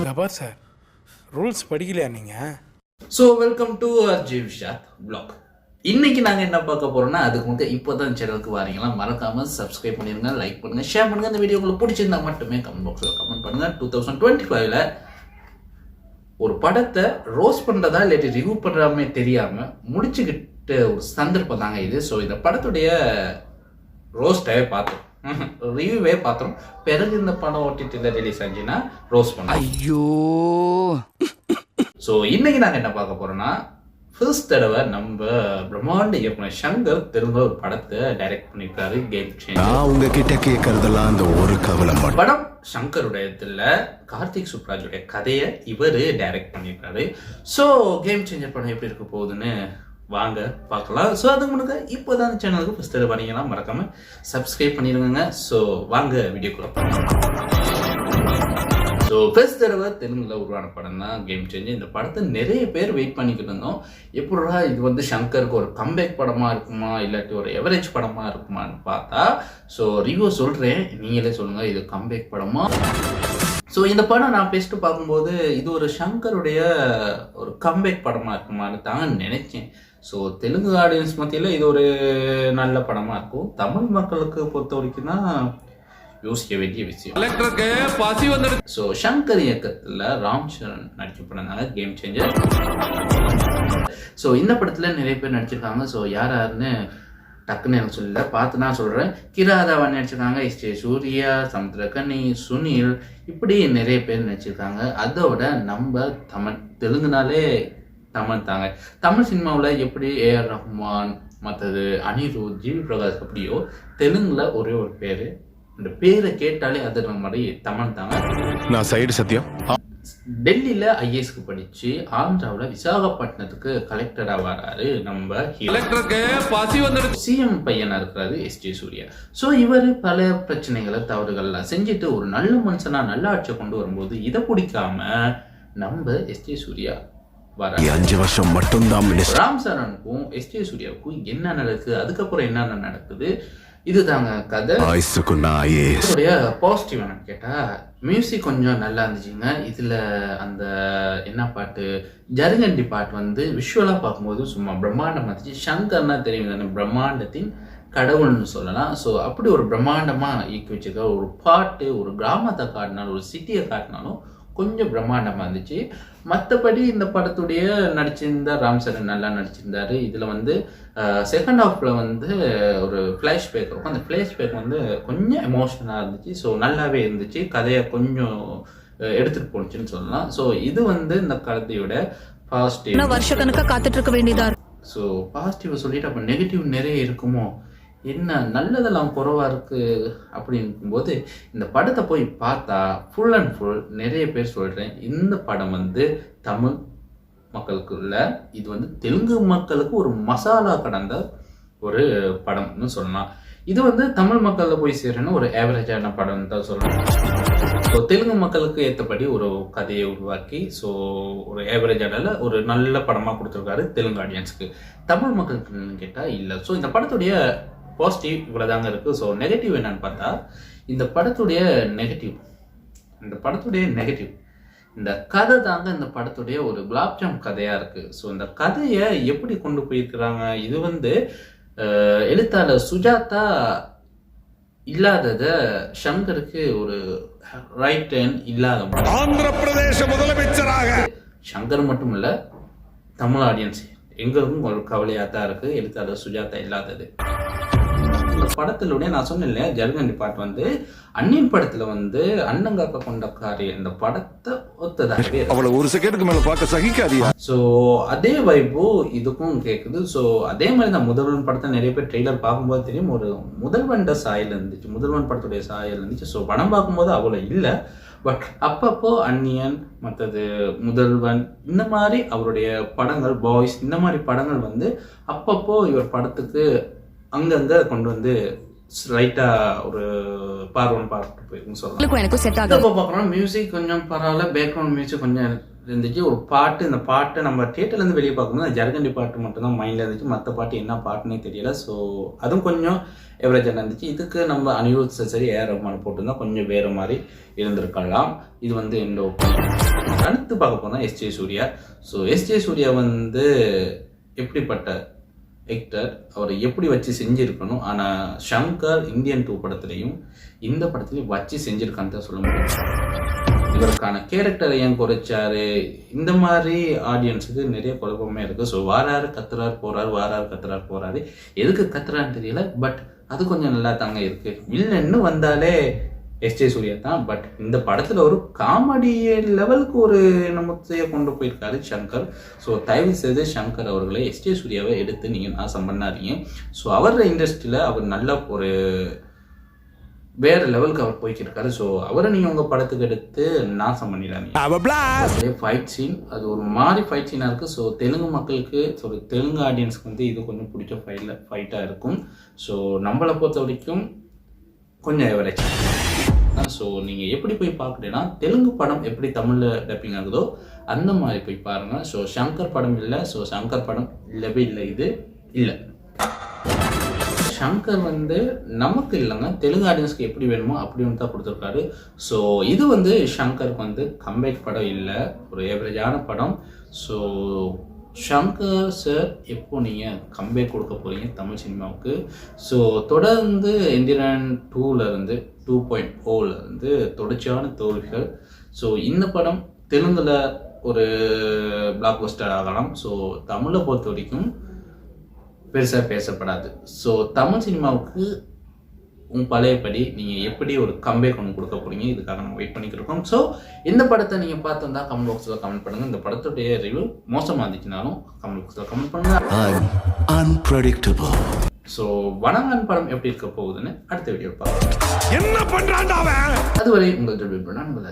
கபார் sir, rules படிக்கலையா நீங்கள்? So welcome to RJ Vishad vlog. இன்னைக்கு நாங்கள் என்ன பார்க்க போறோம்னா, அதுக்கு வந்து இப்போ தான் சேனலுக்கு வாரீங்களா, மறக்காம சப்ஸ்கிரைப் பண்ணிருங்க, லைக் பண்ணுங்க, ஷேர் பண்ணுங்க. இந்த வீடியோ உங்களுக்கு பிடிச்சிருந்தா மட்டுமே கமெண்ட் பாக்ஸில் கமெண்ட் பண்ணுங்க. 2025ல ஒரு படத்தை ரோஸ்ட் பண்றதா இல்லாட்டி ரிவ்யூ பண்றாமே தெரியாம முடிச்சுக்கிட்ட ஒரு சந்தர்ப்பம் தாங்க இது. ஸோ இந்த படத்துடைய ரோஸ்டே பார்த்தோம், ரிவ்யூவே பார்த்தோம். பிறகு இந்த படம் OTTல ரிலீஸ் ஆச்சுன்னா ரோஸ்ட் பண்ணோம். ஐயோ. ஸோ இன்னைக்கு நாங்கள் என்ன பார்க்க போறோம்னா, ஃபர்ஸ்ட் தடவை நம்ம பிரம்மாண்ட இயக்குனர் சங்கர் தெலுங்கு ஒரு படத்தை டைரக்ட் பண்ணிருக்காரு, கேம் சேஞ்சர். உங்ககிட்ட கேட்கறதெல்லாம் அந்த ஒரு கவலை. படம் சங்கருடைய இதுல கார்த்திக் சுப்ராஜுடைய கதையை இவர் டைரக்ட் பண்ணிருக்காரு. ஸோ கேம் சேஞ்சர் படம் எப்படி இருக்க போகுதுன்னு வாங்க பார்க்கலாம். ஸோ அதுக்கு முன்னாடி இப்போதான் சேனலுக்கு ஃபர்ஸ்ட் தடவை பண்ணீங்கன்னா மறக்காம சப்ஸ்கிரைப் பண்ணிடுங்க. ஸோ வாங்க வீடியோக்குள்ள போகலாம். ஸோ ஃபர்ஸ்ட் தடவை தெலுங்குல உருவான படம் தான் கேம் சேஞ்சர். இந்த படத்தை நிறைய பேர் வெயிட் பண்ணிக்கிட்டு இருந்தோம். எப்படா இது வந்து சங்கருக்கு ஒரு கம்பேக் படமா இருக்குமா இல்லாட்டி ஒரு எவரேஜ் படமா இருக்குமான்னு பார்த்தா, ஸோ ரிவ்யூ சொல்றேன், நீங்களே சொல்லுங்க இது கம்பேக் படமா. ஸோ இந்த படம் நான் பெஸ்ட்டு பார்க்கும்போது இது ஒரு சங்கருடைய ஒரு கம்பேக் படமாக இருக்குமான்னு தான் நினைச்சேன். ஸோ தெலுங்கு ஆடியன்ஸ் மத்தியில் இது ஒரு நல்ல படமாக இருக்கும். தமிழ் மக்களுக்கு பொறுத்த வரைக்கும் தான் யோசிக்க வேண்டிய விஷயம். ஸோ சங்கர் இயக்கத்தில் ராம் சரண் நடிச்ச படம் தாங்க கேம் சேஞ்சர். ஸோ இந்த படத்தில் நிறைய பேர் நடிச்சிருக்காங்க. ஸோ யாருன்னு டக்குன்னு எனக்கு சொல்லல, பார்த்து நான் சொல்கிறேன். கிராதாவன் நடிச்சிருக்காங்க, SJ சூர்யா, சமுத்திரகனி, சுனில், இப்படி நிறைய பேர் நடிச்சிருக்காங்க. அதோட நம்ம தெலுங்குனாலே தமிழ் தாங்க. தமிழ் சினிமாவில் எப்படி AR ரஹ்மான், மற்றது அனிருத், ஜிவி பிரகாஷ் அப்படியோ தெலுங்குல ஒரே ஒரு பேர், இந்த பேரை கேட்டாலே அது மாதிரி தமிழ் தாங்க. நான் சைடு சத்தியம். டெல்லியில் IASக்கு படிச்சு ஆந்திராவில் விசாகப்பட்டினத்துக்கு கலெக்டராக வராரு நம்ம CM பையனா இருக்கிறாரு SJ சூர்யா. ஸோ இவர் பல பிரச்சனைகளை தவறுகள்லாம் செஞ்சுட்டு ஒரு நல்ல மனுஷனா நல்ல ஆட்சியை கொண்டு வரும்போது இதை பிடிக்காம நம்ம SJ சூர்யா வர 5 வருஷம் மட்டும்தான் ராம் சரணுக்கும் SJ சூர்யாவுக்கும் என்ன நடக்குது, அதுக்கப்புறம் என்னென்ன நடக்குது, இதுதாங்க கதை. பாசிட்டிவ் என்னன்னு கேட்டா, மியூசிக் கொஞ்சம் நல்லா இருந்துச்சுங்க. இதுல அந்த என்ன பாட்டு, ஜருகண்டி பாட்டு வந்து விஷுவலா பார்க்கும்போது சும்மா பிரம்மாண்டமா இருந்துச்சு. சங்கர்னா தெரியும் தானே, பிரம்மாண்டத்தின் கடவுள்னு சொல்லலாம். ஸோ அப்படி ஒரு பிரம்மாண்டமா ஈக்கி வச்சிருக்க ஒரு பாட்டு, ஒரு கிராமத்தை காட்டினாலும் ஒரு சிட்டியை காட்டினாலும் கொஞ்சம் பிரம்மாண்டமா இருந்துச்சு. மற்றபடி இந்த படத்துடைய நடிச்சிருந்தார் ராம் சரண், நல்லா நடிச்சிருந்தாரு. இதுல வந்து செகண்ட் ஹாஃப்ல வந்து ஒரு ஃப்ளாஷ்பேக் இருக்கும். அந்த ஃப்ளாஷ்பேக் வந்து கொஞ்சம் எமோஷனலாக இருந்துச்சு. ஸோ நல்லாவே இருந்துச்சு, கதையை கொஞ்சம் எடுத்துட்டு போனுச்சுன்னு சொல்லலாம். ஸோ இது வந்து இந்த கதையோட பாசிட்டிவ். வருஷக்கணக்கா காத்துட்டு இருக்க வேண்டியதா. ஸோ பாசிட்டிவ் சொல்லிட்டு அப்போ நெகட்டிவ் நிறைய இருக்குமோ, என்ன நல்லதெல்லாம் குறைவா இருக்கு அப்படிங்கும்போது இந்த படத்தை போய் பார்த்தா ஃபுல் அண்ட் ஃபுல் நிறைய பேர் சொல்றேன், இந்த படம் வந்து தமிழ் மக்களுக்கு இல்லை, இது வந்து தெலுங்கு மக்களுக்கு ஒரு மசாலா கடந்த ஒரு படம்னு சொல்லலாம். இது வந்து தமிழ் மக்களில் போய் சேரணும் ஒரு ஆவரேஜான படம் தான் சொல்லணும். ஸோ தெலுங்கு மக்களுக்கு ஏற்றபடி ஒரு கதையை உருவாக்கி ஸோ ஒரு ஆவரேஜான ஒரு நல்ல படமாக கொடுத்துருக்காரு தெலுங்கு ஆடியன்ஸுக்கு. தமிழ் மக்களுக்குன்னு கேட்டால் இல்லை. ஸோ இந்த படத்துடைய பாசிட்டிவ் இவ்வளோதாங்க இருக்கு. ஸோ நெகட்டிவ் என்னன்னு பார்த்தா, இந்த படத்துடைய நெகட்டிவ் இந்த கதை தாங்க இந்த படத்துடைய ஒரு குலாப்ஜாம் கதையா இருக்கு. ஸோ இந்த கதையை எப்படி கொண்டு போயிருக்கிறாங்க, இது வந்து எழுத்தாளர் சுஜாதா இல்லாதத சங்கருக்கு ஒரு ரைட் ஹேண்ட் இல்லாத ஆந்திர பிரதேச முதலமைச்சராக சங்கர் மட்டும் இல்ல, தமிழ் ஆடியன்ஸ் எங்களுக்கும் ஒரு கவலையா தான் இருக்கு எழுத்தாளர் சுஜாதா இல்லாதது. படத்திலுடைய நான் சொன்னேன் இல்லையா, ஜருகண்டி பாட்டு வந்து அந்நியன் படத்துல வந்து அண்ணங்காக்க கொண்ட காரி அந்த படத்தை ஒத்ததாகவே அவ்வளவு ஒரு செகண்டுக்கு மேல பார்க்க சகிக்காதியா. ஸோ அதே வைப்பு இதுக்கும் கேட்குது. ஸோ அதே மாதிரி தான் முதல்வன் படத்தை நிறைய பேர் ட்ரெய்லர் பார்க்கும்போது தெரியும், ஒரு முதல்வன் சாயல் இருந்துச்சு, முதல்வன் படத்துடைய சாயல் இருந்துச்சு. ஸோ படம் பார்க்கும்போது அவ்வளோ இல்லை, பட் அப்பப்போ அந்நியன், மற்றது முதல்வன், இந்த மாதிரி அவருடைய படங்கள், பாய்ஸ், இந்த மாதிரி படங்கள் வந்து அப்பப்போ இவர் படத்துக்கு அங்கங்க கொண்டு வந்து ரைட்டா ஒரு பார்த்து போயிருக்குன்னு சொல்லலாம். இப்போ பார்க்குறோம் மியூசிக் கொஞ்சம் பரவாயில்ல, பேக்ரவுண்ட் மியூசிக் கொஞ்சம் இருந்துச்சு. ஒரு பாட்டு, இந்த பாட்டை நம்ம தியேட்டர்லேருந்து வெளியே பார்க்கும்போது அந்த ஜர்கண்டி பாட்டு மட்டும்தான் மைண்டில் இருந்துச்சு. மற்ற பாட்டு என்ன பாட்டுன்னே தெரியல. ஸோ அதுவும் கொஞ்சம் எவரேஜாக இருந்துச்சு. இதுக்கு நம்ம அனிருத் சரி ஏஆர் ரஹ்மான் போட்டுருந்தா கொஞ்சம் வேறு மாதிரி இருந்திருக்கலாம். இது வந்து எந்த அடுத்து பார்க்க போனால் SJ Suriya. So SJ Suriya வந்து எப்படிப்பட்ட ஆக்டர், அவரை எப்படி வச்சு செஞ்சுருக்கணும். ஆனால் ஷங்கர் இந்தியன் 2 படத்துலையும் இந்த படத்துலையும் வச்சு செஞ்சுருக்கான்னு தான் சொல்ல முடியும். இவருக்கான கேரக்டரை ஏன் குறைச்சாரு, இந்த மாதிரி ஆடியன்ஸுக்கு நிறைய குழப்பமே இருக்குது. ஸோ வாராரு கத்துறாரு போகிறாரு, வாராரு கத்துறாரு போகிறாரு, எதுக்கு கத்துறான்னு தெரியல. பட் அது கொஞ்சம் நல்லா தாங்க இருக்குது. வில்லன்னு வந்தாலே எஸ்ஜே சூர்யா தான். பட் இந்த படத்தில் ஒரு காமெடி லெவலுக்கு ஒரு நமத்தைய கொண்டு போயிருக்காரு ஷங்கர். ஸோ தயவு செய்து ஷங்கர் அவர்களை எஸ்ஜே சூர்யாவை எடுத்து நீங்கள் நாசம் பண்ணாதீங்க. ஸோ அவரோட இண்டஸ்ட்ரியில் அவர் நல்ல ஒரு வேற லெவலுக்கு அவர் போய்க்கிருக்காரு. ஸோ அவரை நீங்கள் உங்கள் படத்துக்கு எடுத்து நாசம் பண்ணிடாதீங்க. ஃபைட் சீன் அது ஒரு மாதிரி ஃபைட் சீனாக இருக்குது. ஸோ தெலுங்கு மக்களுக்கு, ஸோ தெலுங்கு ஆடியன்ஸ்க்கு வந்து இது கொஞ்சம் பிடிச்ச ஃபைட்டாக இருக்கும். ஸோ நம்மளை பொறுத்த வரைக்கும் கொஞ்சம் எவரேஜ். ஸோ நீங்கள் எப்படி போய் பார்க்குறீங்கன்னா தெலுங்கு படம் எப்படி தமிழில் டப்பிங் ஆகுதோ அந்த மாதிரி போய் பாருங்கள். ஸோ ஷங்கர் படம் இல்லை. ஸோ ஷங்கர் படம் இல்லவே இல்லை. இது இல்லை. ஷங்கர் வந்து நமக்கு இல்லைங்க, தெலுங்கு ஆடியன்ஸ்க்கு எப்படி வேணுமோ அப்படி வந்து தான் கொடுத்துருக்காரு. ஸோ இது வந்து ஷங்கருக்கு வந்து கம்பேக் படம் இல்லை, ஒரு ஏவரேஜான படம். ஸோ ஷங்கர் சார் எப்போ நீங்கள் கம்பேக் கொடுக்க போகிறீங்க தமிழ் சினிமாவுக்கு? ஸோ தொடர்ந்து எந்திரன் 2லேருந்து 2.0லேருந்து தொடர்ச்சியான தோல்விகள். ஸோ இந்த படம் தெலுங்கில் ஒரு பிளாக் பஸ்டர் ஆகலாம். ஸோ தமிழை பொறுத்த வரைக்கும் பெருசாக பேசப்படாது. ஸோ தமிழ் சினிமாவுக்கு பழையபடி நீங்கள் எப்படி ஒரு கம்பேக் ஒன்று கொடுக்க போகிறீங்க, இதுக்காக நம்ம வெயிட் பண்ணிக்கிட்டு இருக்கோம். ஸோ இந்த படத்தை நீங்கள் பார்த்துருந்தா கமெண்ட் பாக்ஸில் கமெண்ட் பண்ணுங்கள். இந்த படத்துடைய ரிவ்யூ மோசமாக இருந்துச்சுனாலும் கமெண்ட் பாக்ஸில் கமெண்ட் பண்ணுங்கள். ஸோ வணங்கான் படம் எப்படி இருக்க போகுதுன்னு அடுத்த வீடியோ பார்க்கலாம். என்ன பண்றான்டா அவன்? அதுவரை உங்கள் ரிவ்யூ பண்ணால் உங்கள்